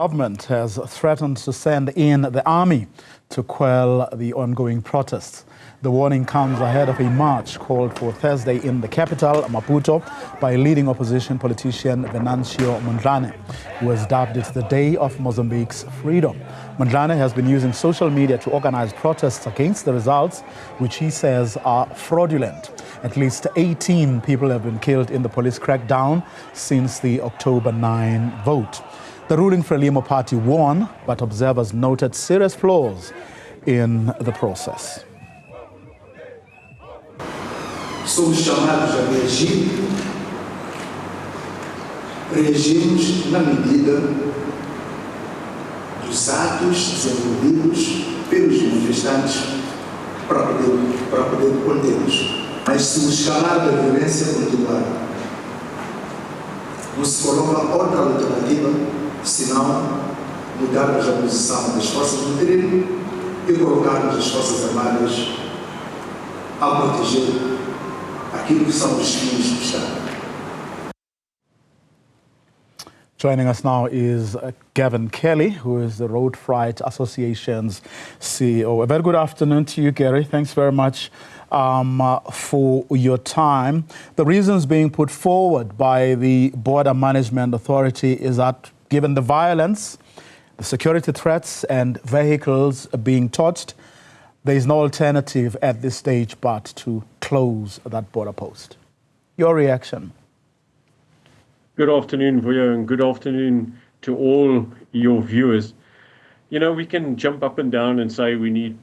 Government has threatened to send in the army to quell the ongoing protests. The warning comes ahead of a march called for Thursday in the capital, Maputo, by leading opposition politician Venancio Mondlane, who has dubbed it the Day of Mozambique's Freedom. Mondlane has been using social media to organize protests against the results, which he says are fraudulent. At least 18 people have been killed in the police crackdown since the October 9 vote. The ruling Frelimo party won, but observers noted serious flaws in the process. Somos chamados a reagir. Reagimos na medida dos atos desenvolvidos pelos manifestantes para poder contê-los. Mas se o escalar da violência continuar, não se coloca outra alternativa senão mudarmos a posição das forças do terreno e colocarmos as Forças Armadas a proteger aquilo que são os fins do Estado. Joining us now is Gavin Kelly, who is the Road Freight Association's CEO. A very good afternoon to you, Gary. Thanks very much for your time. The reasons being put forward by the Border Management Authority is that given the violence, the security threats and vehicles being touched, there is no alternative at this stage but to close that border post. Your reaction? Good afternoon, Vuyo, and good afternoon to all your viewers. You know, we can jump up and down and say we need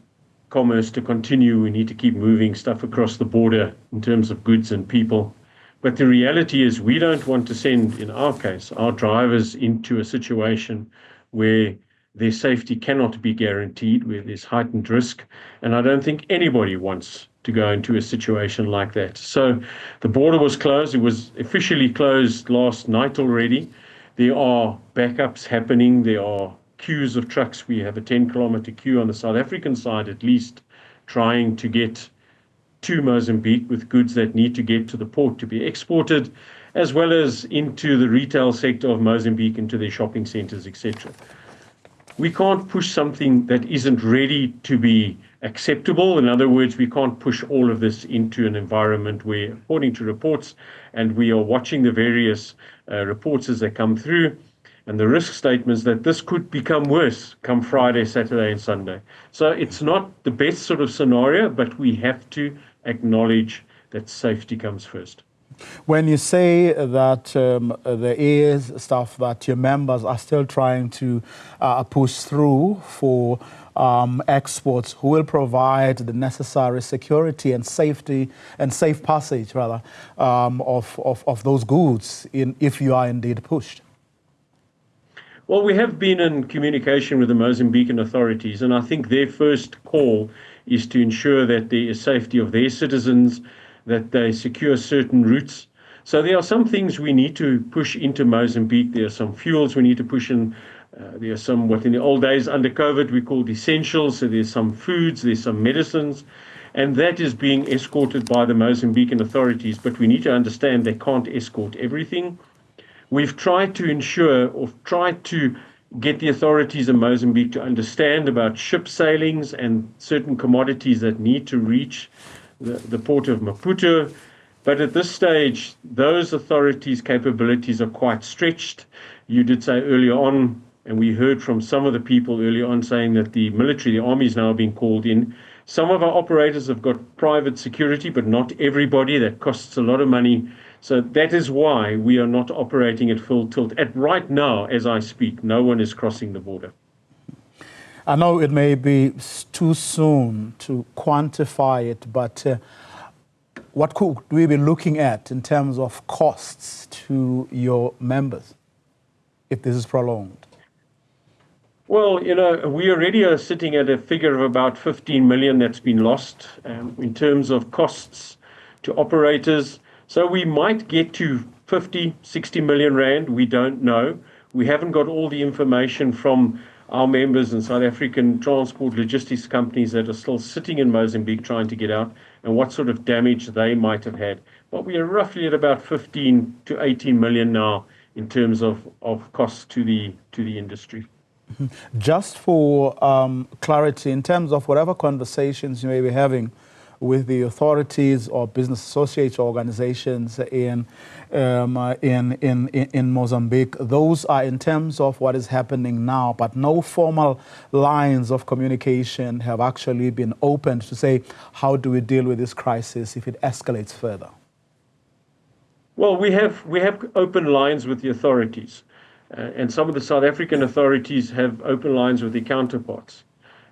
commerce to continue, we need to keep moving stuff across the border in terms of goods and people. But the reality is we don't want to send, in our case, our drivers into a situation where their safety cannot be guaranteed, where there's heightened risk. And I don't think anybody wants to go into a situation like that. So the border was closed. It was officially closed last night already. There are backups happening. There are queues of trucks. We have a 10-kilometer queue on the South African side, at least, trying to get to Mozambique with goods that need to get to the port to be exported, as well as into the retail sector of Mozambique, into their shopping centers, etc. We can't push something that isn't ready to be acceptable. In other words, we can't push all of this into an environment where, according to reports, and we are watching the various reports as they come through, and the risk statements that this could become worse come Friday, Saturday, and Sunday. So it's not the best sort of scenario, but we have to acknowledge that safety comes first. When you say that there is stuff that your members are still trying to push through for exports, who will provide the necessary security and safety and safe passage, rather, of those goods if you are indeed pushed? Well, we have been in communication with the Mozambican authorities, and I think their first call is to ensure that there is safety of their citizens, that they secure certain routes. So there are some things we need to push into Mozambique. There are some fuels we need to push in. There are some, what in the old days under COVID we called essentials. So there's some foods, there's some medicines, and that is being escorted by the Mozambican authorities. But we need to understand they can't escort everything. We've tried to ensure, or tried to get the authorities in Mozambique to understand about ship sailings and certain commodities that need to reach the port of Maputo. But at this stage, those authorities' capabilities are quite stretched. You did say earlier on, and we heard from some of the people earlier on saying that the military, the army is now being called in. Some of our operators have got private security, but not everybody. That costs a lot of money. So that is why we are not operating at full tilt. Right now, as I speak, no one is crossing the border. I know it may be too soon to quantify it, but what could we be looking at in terms of costs to your members if this is prolonged? Well, you know, we already are sitting at a figure of about 15 million that's been lost in terms of costs to operators. So we might get to 50, 60 million rand. We don't know. We haven't got all the information from our members and South African transport logistics companies that are still sitting in Mozambique trying to get out and what sort of damage they might have had. But we are roughly at about 15 to 18 million now in terms of costs to the industry. Just for clarity, in terms of whatever conversations you may be having with the authorities or business associates or organizations in Mozambique, those are in terms of what is happening now, but no formal lines of communication have actually been opened to say, how do we deal with this crisis if it escalates further? Well, we have open lines with the authorities, and some of the South African authorities have open lines with their counterparts.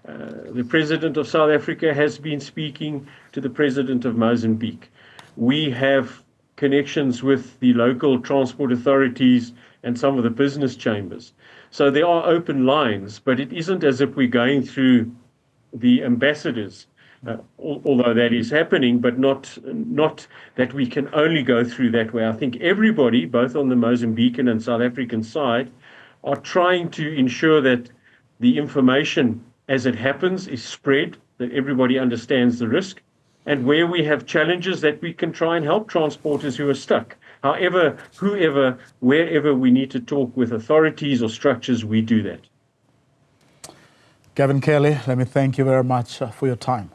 The President of South Africa has been speaking to the President of Mozambique. We have connections with the local transport authorities and some of the business chambers. So there are open lines, but it isn't as if we're going through the ambassadors, although that is happening, but not that we can only go through that way. I think everybody, both on the Mozambican and South African side, are trying to ensure that the information as it happens is spread, that everybody understands the risk, and where we have challenges that we can try and help transporters who are stuck. However, whoever, wherever we need to talk with authorities or structures, we do that. Gavin Kelly, let me thank you very much for your time.